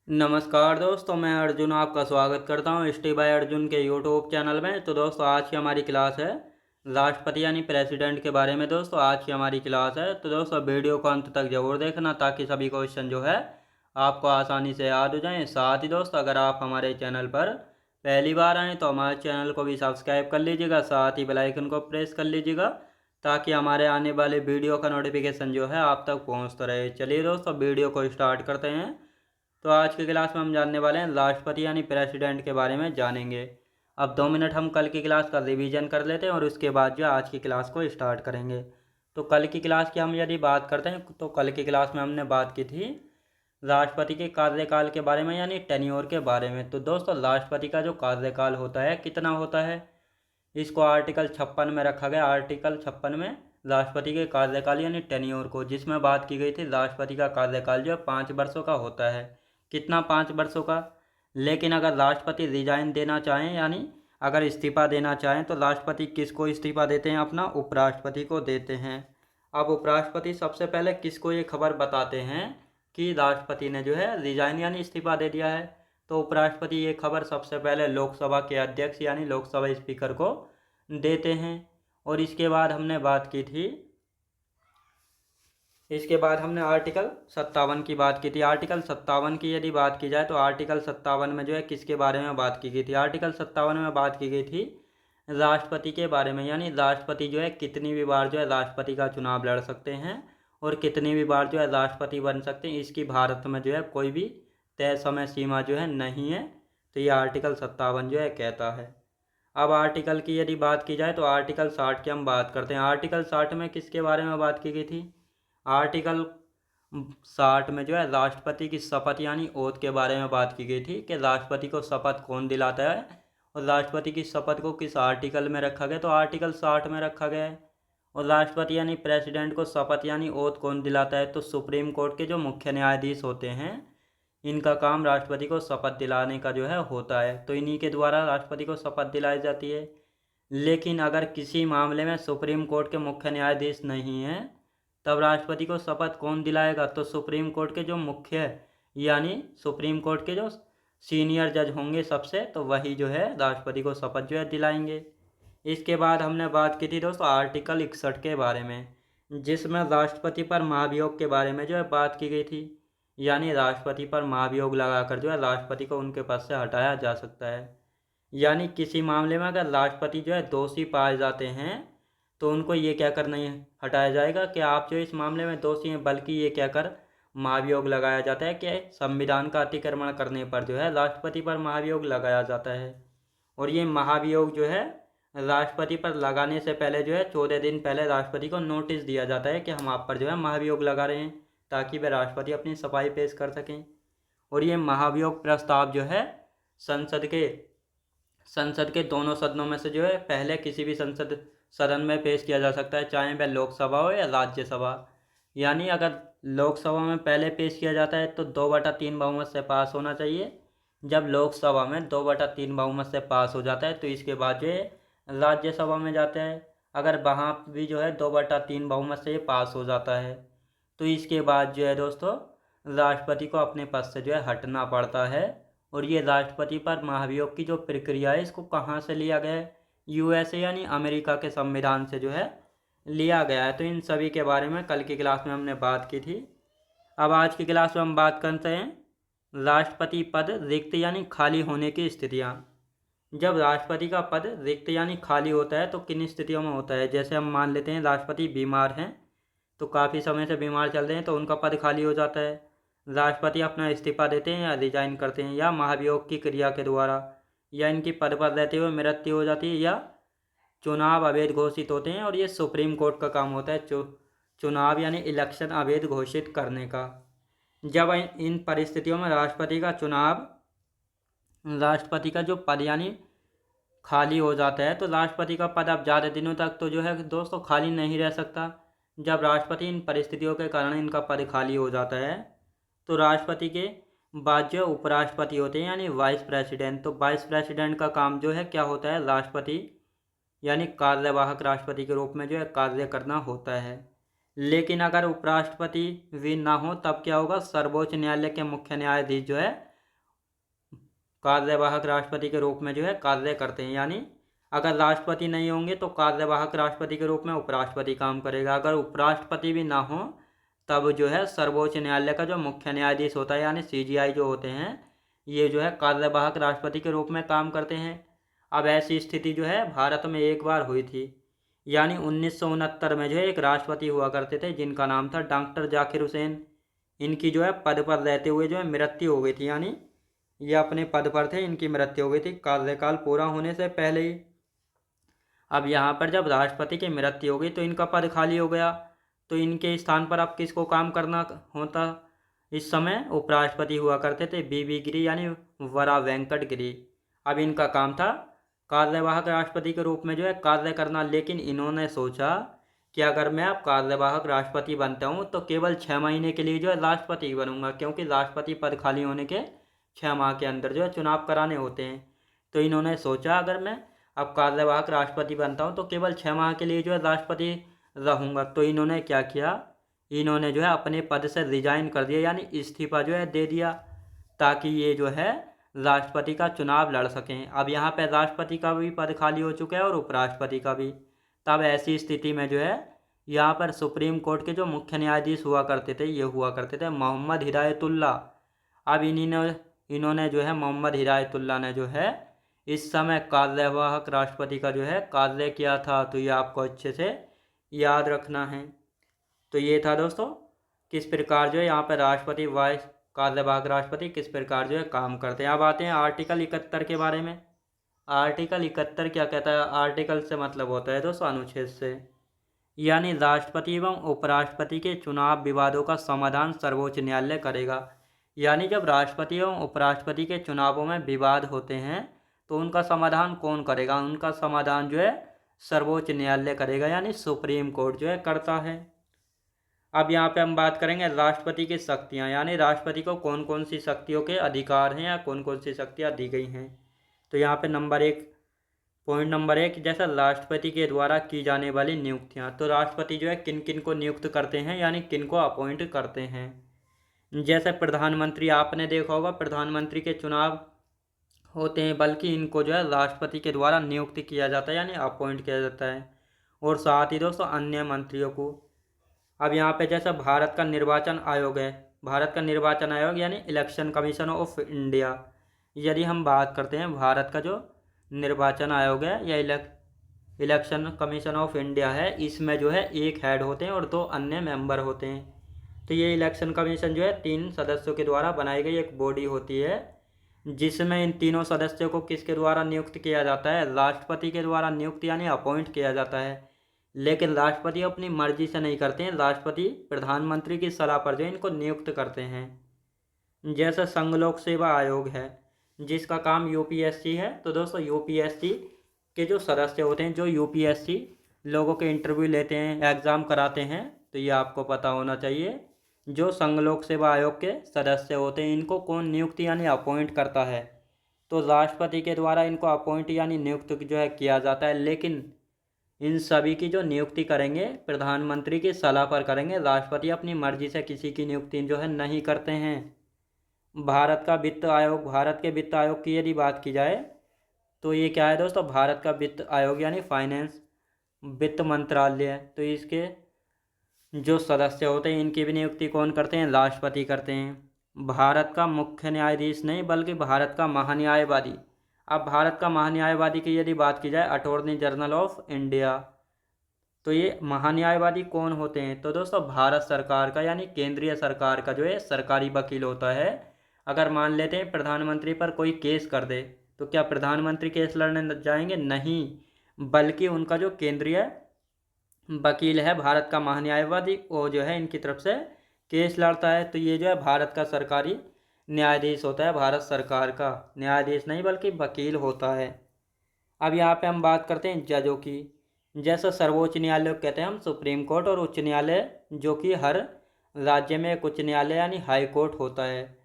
नमस्कार दोस्तों, मैं अर्जुन आपका स्वागत करता हूँ स्टे बाय अर्जुन के यूट्यूब चैनल में। तो दोस्तों, आज की हमारी क्लास है राष्ट्रपति यानी प्रेसिडेंट के बारे में। दोस्तों, आज की हमारी क्लास है, तो दोस्तों वीडियो को अंत तक जरूर देखना ताकि सभी क्वेश्चन जो है आपको आसानी से याद हो जाएं। साथ ही दोस्तों, अगर आप हमारे चैनल पर पहली बार आएँ तो हमारे चैनल को भी सब्सक्राइब कर लीजिएगा, साथ ही बेल आइकन को प्रेस कर लीजिएगा ताकि हमारे आने वाले वीडियो का नोटिफिकेशन जो है आप तक पहुँचता रहे। चलिए दोस्तों, वीडियो को स्टार्ट करते हैं। तो आज की क्लास में हम जानने वाले हैं राष्ट्रपति यानी प्रेसिडेंट के बारे में जानेंगे। अब 2 मिनट हम कल की क्लास का रिवीजन कर लेते हैं और उसके बाद जो आज की क्लास को स्टार्ट करेंगे। तो कल की क्लास की हम यदि बात करते हैं तो कल की क्लास में हमने बात की थी राष्ट्रपति के कार्यकाल के बारे में यानी टेन्योर के बारे में। तो दोस्तों, राष्ट्रपति का जो कार्यकाल होता है कितना होता है, इसको आर्टिकल 56 में रखा गया। आर्टिकल 56 में राष्ट्रपति के कार्यकाल यानी टेन्योर को, जिसमें बात की गई थी राष्ट्रपति का कार्यकाल जो है 5 वर्षों का होता है। कितना, 5 वर्षों का। लेकिन अगर राष्ट्रपति रिजाइन देना चाहें यानी अगर इस्तीफा देना चाहें तो राष्ट्रपति किसको इस्तीफा देते हैं, अपना उपराष्ट्रपति को देते हैं। अब उपराष्ट्रपति सबसे पहले किसको ये खबर बताते हैं कि राष्ट्रपति ने जो है रिजाइन यानी इस्तीफा दे दिया है। तो उपराष्ट्रपति ये खबर सबसे पहले लोकसभा के अध्यक्ष यानी लोकसभा स्पीकर को देते हैं। और इसके बाद हमने बात की थी, इसके बाद हमने आर्टिकल 57 की बात की थी। आर्टिकल 57 की यदि बात की जाए तो आर्टिकल 57 में जो है किसके बारे में बात की गई थी। आर्टिकल 57 में बात की गई थी राष्ट्रपति के बारे में, यानी राष्ट्रपति जो है कितनी भी बार जो है राष्ट्रपति का चुनाव लड़ सकते हैं और कितनी भी बार जो है राष्ट्रपति बन सकते हैं। इसकी भारत में जो है कोई भी तय समय सीमा जो है नहीं है। तो ये आर्टिकल 57 जो है कहता है। अब आर्टिकल की यदि बात की जाए तो आर्टिकल 60 की हम बात करते हैं। आर्टिकल 60 में किसके बारे में बात की गई थी। आर्टिकल 60 में जो है राष्ट्रपति की शपथ यानी ओथ के बारे में बात की गई थी कि राष्ट्रपति को शपथ कौन दिलाता है और राष्ट्रपति की शपथ को किस आर्टिकल में रखा गया, तो आर्टिकल 60 में रखा गया है। और राष्ट्रपति यानी प्रेसिडेंट को शपथ यानी ओथ कौन दिलाता है, तो सुप्रीम कोर्ट के जो मुख्य न्यायाधीश होते हैं इनका काम राष्ट्रपति को शपथ दिलाने का जो है होता है। तो इन्हीं के द्वारा राष्ट्रपति को शपथ दिलाई जाती है। लेकिन अगर किसी मामले में सुप्रीम कोर्ट के मुख्य न्यायाधीश नहीं हैं तब राष्ट्रपति को शपथ कौन दिलाएगा, तो सुप्रीम कोर्ट के जो मुख्य यानी सुप्रीम कोर्ट के जो सीनियर जज होंगे सबसे, तो वही जो है राष्ट्रपति को शपथ जो है दिलाएंगे। इसके बाद हमने बात की थी दोस्तों आर्टिकल 61 के बारे में, जिसमें राष्ट्रपति पर महाभियोग के बारे में जो है बात की गई थी। यानी राष्ट्रपति पर महाभियोग लगाकर जो है राष्ट्रपति को उनके पद से हटाया जा सकता है। यानी किसी मामले में अगर राष्ट्रपति जो है दोषी पाए जाते हैं तो उनको ये कहकर नहीं हटाया जाएगा कि आप जो इस मामले में दोषी हैं, बल्कि ये कहकर महाभियोग लगाया जाता है कि संविधान का अतिक्रमण करने पर जो है राष्ट्रपति पर महाभियोग लगाया जाता है। और ये महाभियोग जो है राष्ट्रपति पर लगाने से पहले जो है 14 दिन पहले राष्ट्रपति को नोटिस दिया जाता है कि हम आप पर जो है महाभियोग लगा रहे हैं, ताकि वे राष्ट्रपति अपनी सफाई पेश कर सकें। और ये महाभियोग प्रस्ताव जो है संसद के दोनों सदनों में से जो है पहले किसी भी संसद सदन में पेश किया जा सकता है, चाहे वह लोकसभा हो या राज्यसभा। यानी अगर लोकसभा में पहले पेश किया जाता है तो 2/3 बहुमत से पास होना चाहिए। जब लोकसभा में 2/3 बहुमत से पास हो जाता है तो इसके बाद जो है राज्यसभा में जाता है। अगर वहाँ भी जो है 2/3 बहुमत से पास हो जाता है तो इसके बाद जो है दोस्तों राष्ट्रपति को अपने पद से जो है हटना पड़ता है। और ये राष्ट्रपति पर महाभियोग की जो प्रक्रिया है इसको कहाँ से लिया गया है, यूएसए यानी अमेरिका के संविधान से जो है लिया गया है। तो इन सभी के बारे में कल की क्लास में हमने बात की थी। अब आज की क्लास में हम बात करते हैं राष्ट्रपति पद रिक्त यानी खाली होने की स्थितियाँ। जब राष्ट्रपति का पद रिक्त यानी खाली होता है तो किन स्थितियों में होता है। जैसे हम मान लेते हैं राष्ट्रपति बीमार हैं, तो काफ़ी समय से बीमार चल रहे हैं तो उनका पद खाली हो जाता है। राष्ट्रपति अपना इस्तीफा देते हैं या रिजाइन करते हैं, या महाभियोग की क्रिया के द्वारा, या इनकी पद पर रहते हुए मृत्यु हो जाती है, या चुनाव अवैध घोषित होते हैं। और ये सुप्रीम कोर्ट का काम होता है चुनाव यानी इलेक्शन अवैध घोषित करने का। जब इन परिस्थितियों में राष्ट्रपति का जो पद यानी खाली हो जाता है तो राष्ट्रपति का पद अब ज़्यादा दिनों तक तो जो है दोस्तों खाली नहीं रह सकता। जब राष्ट्रपति इन परिस्थितियों के कारण इनका पद खाली हो जाता है तो राष्ट्रपति के बाद जो उपराष्ट्रपति होते हैं यानी वाइस प्रेसिडेंट। तो वाइस प्रेसिडेंट का काम जो है क्या होता है, राष्ट्रपति यानी कार्यवाहक राष्ट्रपति के रूप में जो है कार्य करना होता है। लेकिन अगर उपराष्ट्रपति भी ना हो तब क्या होगा, सर्वोच्च न्यायालय के मुख्य न्यायाधीश जो है कार्यवाहक राष्ट्रपति के रूप में जो है कार्य करते हैं। यानी अगर राष्ट्रपति नहीं होंगे तो कार्यवाहक राष्ट्रपति के रूप में उपराष्ट्रपति काम करेगा। अगर उपराष्ट्रपति भी ना हो तब जो है सर्वोच्च न्यायालय का जो मुख्य न्यायाधीश होता है यानी CJI जो होते हैं, ये जो है कार्यवाहक राष्ट्रपति के रूप में काम करते हैं। अब ऐसी स्थिति जो है भारत में एक बार हुई थी, यानी 1969 में जो है एक राष्ट्रपति हुआ करते थे जिनका नाम था डॉक्टर जाकिर हुसैन। इनकी जो है पद पर रहते हुए जो है मृत्यु हो गई थी, यानी ये अपने पद पर थे, इनकी मृत्यु हो गई थी कार्यकाल पूरा होने से पहले ही। अब यहाँ पर जब राष्ट्रपति की मृत्यु हो गई तो इनका पद खाली हो गया, तो इनके स्थान पर अब किसको काम करना होता। इस समय उपराष्ट्रपति हुआ करते थे BB गिरी यानी वरा वेंकट गिरी। अब इनका काम था कार्यवाहक राष्ट्रपति के रूप में जो है कार्य करना, लेकिन इन्होंने सोचा कि अगर मैं अब कार्यवाहक राष्ट्रपति बनता हूँ तो केवल 6 महीने के लिए जो है राष्ट्रपति बनूंगा, क्योंकि राष्ट्रपति पद खाली होने के 6 माह के अंदर जो है चुनाव कराने होते हैं। तो इन्होंने सोचा अगर मैं अब कार्यवाहक राष्ट्रपति बनता हूँ तो केवल 6 माह के लिए जो है राष्ट्रपति रहूँगा। तो इन्होंने क्या किया, इन्होंने जो है अपने पद से रिजाइन कर दिया, यानी इस्तीफा जो है दे दिया, ताकि ये जो है राष्ट्रपति का चुनाव लड़ सकें। अब यहाँ पर राष्ट्रपति का भी पद खाली हो चुका है और उपराष्ट्रपति का भी। तब ऐसी स्थिति में जो है यहाँ पर सुप्रीम कोर्ट के जो मुख्य न्यायाधीश हुआ करते थे, ये हुआ करते थे मोहम्मद हिदायतुल्ला। अब इन्होंने जो है मोहम्मद हिदायतुल्ला ने जो है इस समय कार्यवाहक राष्ट्रपति का जो है कार्य किया था। तो ये आपको अच्छे से याद रखना है। तो ये था दोस्तों किस प्रकार जो है यहाँ पर राष्ट्रपति वाइस कार्यवाहक राष्ट्रपति किस प्रकार जो है काम करते हैं। अब आते हैं आर्टिकल 71 के बारे में। आर्टिकल 71 क्या कहता है। आर्टिकल से मतलब होता है दोस्तों अनुच्छेद से, यानी राष्ट्रपति एवं उपराष्ट्रपति के चुनाव विवादों का समाधान सर्वोच्च न्यायालय करेगा। यानी जब राष्ट्रपति एवं उपराष्ट्रपति के चुनावों में विवाद होते हैं तो उनका समाधान कौन करेगा, उनका समाधान जो है सर्वोच्च न्यायालय करेगा, यानी सुप्रीम कोर्ट जो है करता है। अब यहाँ पे हम बात करेंगे राष्ट्रपति की शक्तियाँ, यानी राष्ट्रपति को कौन कौन सी शक्तियों के अधिकार हैं या कौन कौन सी शक्तियाँ दी गई हैं। तो यहाँ पे पॉइंट नंबर 1 जैसा राष्ट्रपति के द्वारा की जाने वाली नियुक्तियाँ। तो राष्ट्रपति जो है किन किन को नियुक्त करते हैं, यानी किन को अपॉइंट करते हैं। जैसे प्रधानमंत्री, आपने देखा होगा प्रधानमंत्री के चुनाव होते हैं, बल्कि इनको जो है राष्ट्रपति के द्वारा नियुक्त किया जाता है, यानी अपॉइंट किया जाता है। और साथ ही दोस्तों अन्य मंत्रियों को। अब यहाँ पे जैसा भारत का निर्वाचन आयोग है, भारत का निर्वाचन आयोग यानी इलेक्शन कमीशन ऑफ इंडिया। यदि हम बात करते हैं भारत का जो निर्वाचन आयोग है या इलेक्शन कमीशन ऑफ इंडिया है, इसमें जो है एक हेड होते हैं और 2 अन्य मेंबर होते हैं। तो ये इलेक्शन कमीशन जो है 3 सदस्यों के द्वारा बनाई गई एक बॉडी होती है, जिसमें इन तीनों सदस्यों को किसके द्वारा नियुक्त किया जाता है, राष्ट्रपति के द्वारा नियुक्त यानी अपॉइंट किया जाता है। लेकिन राष्ट्रपति अपनी मर्जी से नहीं करते हैं, राष्ट्रपति प्रधानमंत्री की सलाह पर जो इनको नियुक्त करते हैं। जैसे संघ लोक सेवा आयोग है जिसका काम UPSC है। तो दोस्तों UPSC के जो सदस्य होते हैं, जो UPSC लोगों के इंटरव्यू लेते हैं, एग्ज़ाम कराते हैं, तो ये आपको पता होना चाहिए। जो संघ लोक सेवा आयोग के सदस्य होते हैं इनको कौन नियुक्त यानी अपॉइंट करता है, तो राष्ट्रपति के द्वारा इनको अपॉइंट यानी नियुक्त जो है किया जाता है। लेकिन इन सभी की जो नियुक्ति करेंगे प्रधानमंत्री की सलाह पर करेंगे, राष्ट्रपति अपनी मर्जी से किसी की नियुक्ति जो है नहीं करते हैं। भारत का वित्त आयोग, भारत के वित्त आयोग की यदि बात की जाए तो ये क्या है दोस्तों, भारत का वित्त आयोग यानी फाइनेंस वित्त मंत्रालय। तो इसके जो सदस्य होते हैं इनकी भी नियुक्ति कौन करते हैं, राष्ट्रपति करते हैं। भारत का मुख्य न्यायाधीश नहीं बल्कि भारत का महान्यायवादी। अब भारत का महान्यायवादी की यदि बात की जाए अटॉर्नी जनरल ऑफ इंडिया, तो ये महान्यायवादी कौन होते हैं, तो दोस्तों भारत सरकार का यानी केंद्रीय सरकार का जो है सरकारी वकील होता है। अगर मान लेते हैं प्रधानमंत्री पर कोई केस कर दे तो क्या प्रधानमंत्री केस लड़ने जाएंगे, नहीं, बल्कि उनका जो केंद्रीय वकील है भारत का महान्यायवादी, वो जो है इनकी तरफ से केस लड़ता है। तो ये जो है भारत का सरकारी न्यायाधीश होता है, भारत सरकार का न्यायाधीश नहीं बल्कि वकील होता है। अब यहाँ पे हम बात करते हैं जजों की। जैसा सर्वोच्च न्यायालय कहते हैं हम सुप्रीम कोर्ट, और उच्च न्यायालय जो कि हर राज्य में एक उच्च न्यायालय यानी हाई कोर्ट होता है।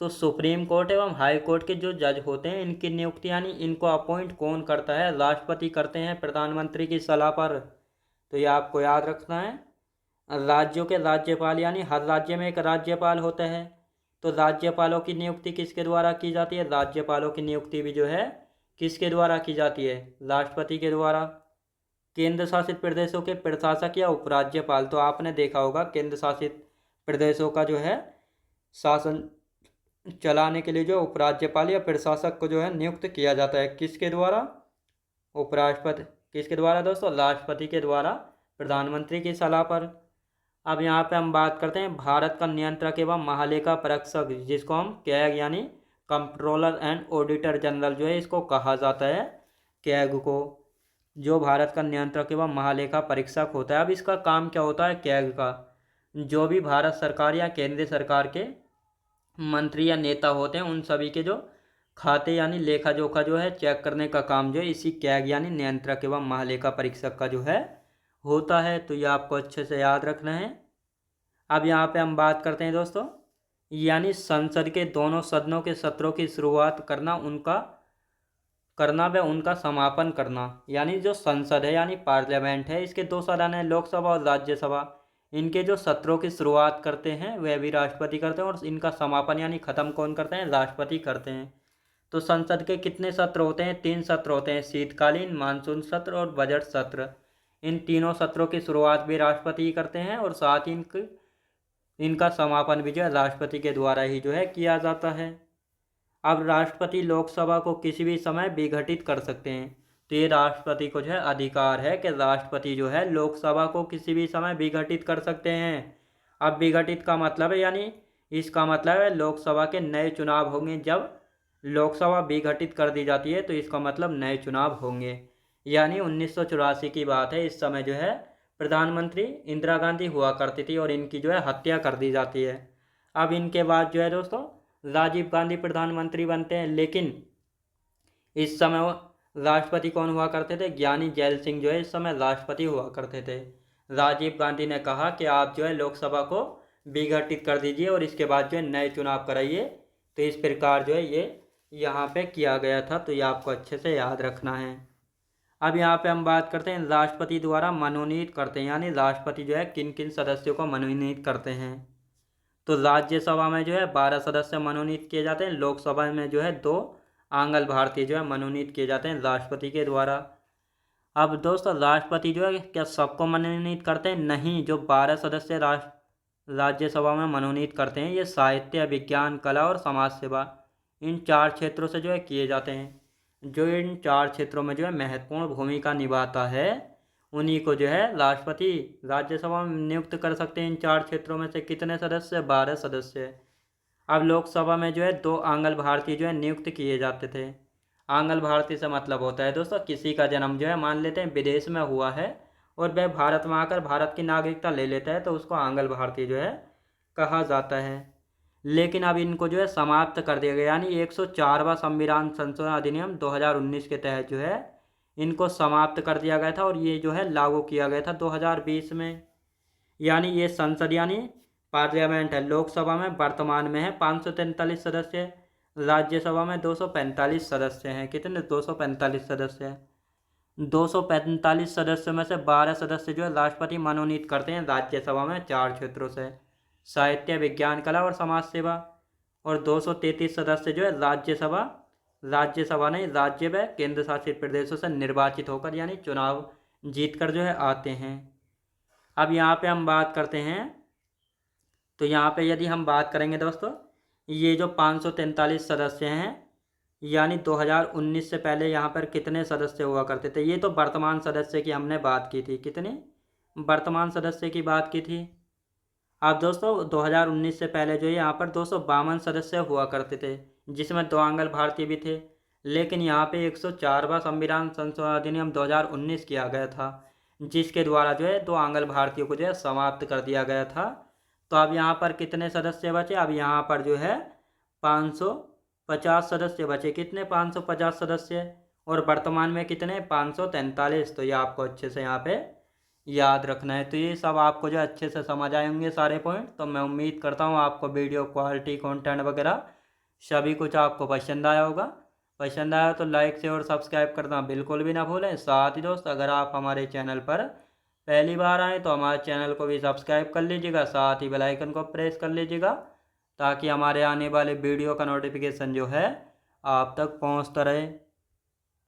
तो सुप्रीम कोर्ट एवं हाई कोर्ट के जो जज होते हैं इनकी नियुक्ति यानी इनको अपॉइंट कौन करता है, राष्ट्रपति करते हैं प्रधानमंत्री की सलाह पर। तो ये आपको याद रखना है। राज्यों के राज्यपाल यानी हर राज्य में एक राज्यपाल होता है। तो राज्यपालों की नियुक्ति किसके द्वारा की जाती है? राज्यपालों की नियुक्ति भी जो है किसके द्वारा की जाती है? राष्ट्रपति के द्वारा। केंद्र शासित प्रदेशों के प्रशासक या उपराज्यपाल, तो आपने देखा होगा केंद्र शासित प्रदेशों का जो है शासन चलाने के लिए जो उपराज्यपाल या प्रशासक को जो है नियुक्त किया जाता है, किसके द्वारा? उपराष्ट्रपति। किसके द्वारा दोस्तों? राष्ट्रपति के द्वारा, प्रधानमंत्री की सलाह पर। अब यहाँ पे हम बात करते हैं भारत का नियंत्रक एवं महालेखा परीक्षक, जिसको हम कैग यानी कंट्रोलर एंड ऑडिटर जनरल जो है इसको कहा जाता है, कैग को, जो भारत का नियंत्रक एवं महालेखा परीक्षक होता है। अब इसका काम क्या होता है कैग का? जो भी भारत सरकार या केंद्र सरकार के मंत्री या नेता होते हैं उन सभी के जो खाते यानी लेखा जोखा जो है चेक करने का काम जो है इसी कैग यानी नियंत्रक एवं महालेखा परीक्षक का जो है होता है। तो ये आपको अच्छे से याद रखना है। अब यहाँ पे हम बात करते हैं दोस्तों, यानी संसद के दोनों सदनों के सत्रों की शुरुआत करना व उनका समापन करना। यानी जो संसद है यानी पार्लियामेंट है, इसके दो सदन हैं, लोकसभा और राज्यसभा। इनके जो सत्रों की शुरुआत करते हैं वह भी राष्ट्रपति करते हैं और इनका समापन यानी खत्म कौन करते हैं? राष्ट्रपति करते हैं। तो संसद के कितने सत्र होते हैं? 3 सत्र होते हैं, शीतकालीन, मानसून सत्र और बजट सत्र। इन तीनों सत्रों की शुरुआत भी राष्ट्रपति करते हैं और साथ ही इनका समापन भी जो है राष्ट्रपति के द्वारा ही जो है किया जाता है। अब राष्ट्रपति लोकसभा को किसी भी समय विघटित कर सकते हैं। तो ये राष्ट्रपति को जो है अधिकार है कि राष्ट्रपति जो है लोकसभा को किसी भी समय विघटित कर सकते हैं। अब विघटित का मतलब है यानी इसका मतलब है लोकसभा के नए चुनाव होंगे। जब लोकसभा विघटित कर दी जाती है तो इसका मतलब नए चुनाव होंगे। यानी 1984 की बात है, इस समय जो है प्रधानमंत्री इंदिरा गांधी हुआ करती थी और इनकी जो है हत्या कर दी जाती है। अब इनके बाद जो है दोस्तों राजीव गांधी प्रधानमंत्री बनते हैं, लेकिन इस समय वो राष्ट्रपति कौन हुआ करते थे? ज्ञानी जैल सिंह जो है इस समय राष्ट्रपति हुआ करते थे। राजीव गांधी ने कहा कि आप जो है लोकसभा को विघटित कर दीजिए और इसके बाद जो है नए चुनाव कराइए। तो इस प्रकार जो है ये यहाँ पे किया गया था। तो ये आपको अच्छे से याद रखना है। अब यहाँ पे हम बात करते हैं राष्ट्रपति द्वारा मनोनीत करते हैं, यानी राष्ट्रपति जो है किन किन सदस्यों को मनोनीत करते हैं। तो राज्यसभा में जो है 12 सदस्य मनोनीत किए जाते हैं, लोकसभा में जो है 2 आंगल भारतीय जो है मनोनीत किए जाते हैं राष्ट्रपति के द्वारा। अब दोस्तों राष्ट्रपति जो है क्या सबको मनोनीत करते हैं? नहीं, जो 12 सदस्य राज्यसभा में मनोनीत करते हैं ये साहित्य, विज्ञान, कला और समाज सेवा, इन 4 क्षेत्रों से जो है किए जाते हैं। जो इन 4 क्षेत्रों में जो है महत्वपूर्ण भूमिका निभाता है उन्हीं को जो है राष्ट्रपति राज्यसभा में नियुक्त कर सकते हैं। इन 4 क्षेत्रों में से कितने सदस्य? 12 सदस्य। अब लोकसभा में जो है 2 आंगल भारतीय जो है नियुक्त किए जाते थे। आंगल भारतीय से मतलब होता है दोस्तों किसी का जन्म जो है मान लेते हैं विदेश में हुआ है और वह भारत में आकर भारत की नागरिकता ले लेता है तो उसको आंगल भारतीय जो है कहा जाता है। लेकिन अब इनको जो है समाप्त कर दिया गया, यानी 104वां संविधान संशोधन अधिनियम 2019 के तहत जो है इनको समाप्त कर दिया गया था और ये जो है लागू किया गया था 2020 में। यानी ये संसद यानी पार्लियामेंट है, लोकसभा में वर्तमान में है 543 सदस्य, राज्यसभा में 245 सदस्य हैं। कितने? 245 सदस्य हैं। 245 सदस्यों में से 12 सदस्य जो है राष्ट्रपति मनोनीत करते हैं राज्यसभा में 4 क्षेत्रों से, साहित्य, विज्ञान, कला और समाज सेवा। और 233 सदस्य जो है राज्यसभा नहीं राज्य व केंद्र शासित प्रदेशों से निर्वाचित होकर यानी चुनाव जीतकर जो है आते हैं। अब यहाँ पे हम बात करते हैं, तो यहाँ पे यदि हम बात करेंगे दोस्तों ये जो 543 सदस्य हैं यानी 2019 से पहले यहाँ पर कितने सदस्य हुआ करते थे? ये तो वर्तमान सदस्य की हमने बात की थी। कितने वर्तमान सदस्य की बात की थी? अब दोस्तों 2019 से पहले जो है यहाँ पर 252 सदस्य हुआ करते थे जिसमें 2 आंगल भारतीय भी थे। लेकिन यहाँ पे 104वां संविधान संशोधन अधिनियम 2019 किया गया था जिसके द्वारा जो है 2 आंगल भारतीयों को जो है समाप्त कर दिया गया था। तो अब यहाँ पर कितने सदस्य बचे? अब यहाँ पर जो है 550 सदस्य बचे। कितने? 550 सदस्य। और वर्तमान में कितने? 543। तो ये आपको अच्छे से यहाँ पे याद रखना है। तो ये सब आपको जो अच्छे से समझ आए होंगे सारे पॉइंट। तो मैं उम्मीद करता हूँ आपको वीडियो क्वालिटी, कंटेंट वगैरह सभी कुछ आपको पसंद आया होगा। पसंद आया तो लाइक से और सब्सक्राइब करना बिल्कुल भी ना भूलें। साथ ही दोस्त अगर आप हमारे चैनल पर पहली बार आएँ तो हमारे चैनल को भी सब्सक्राइब कर लीजिएगा, साथ ही बेल आइकन को प्रेस कर लीजिएगा ताकि हमारे आने वाले वीडियो का नोटिफिकेशन जो है आप तक पहुंचता रहे।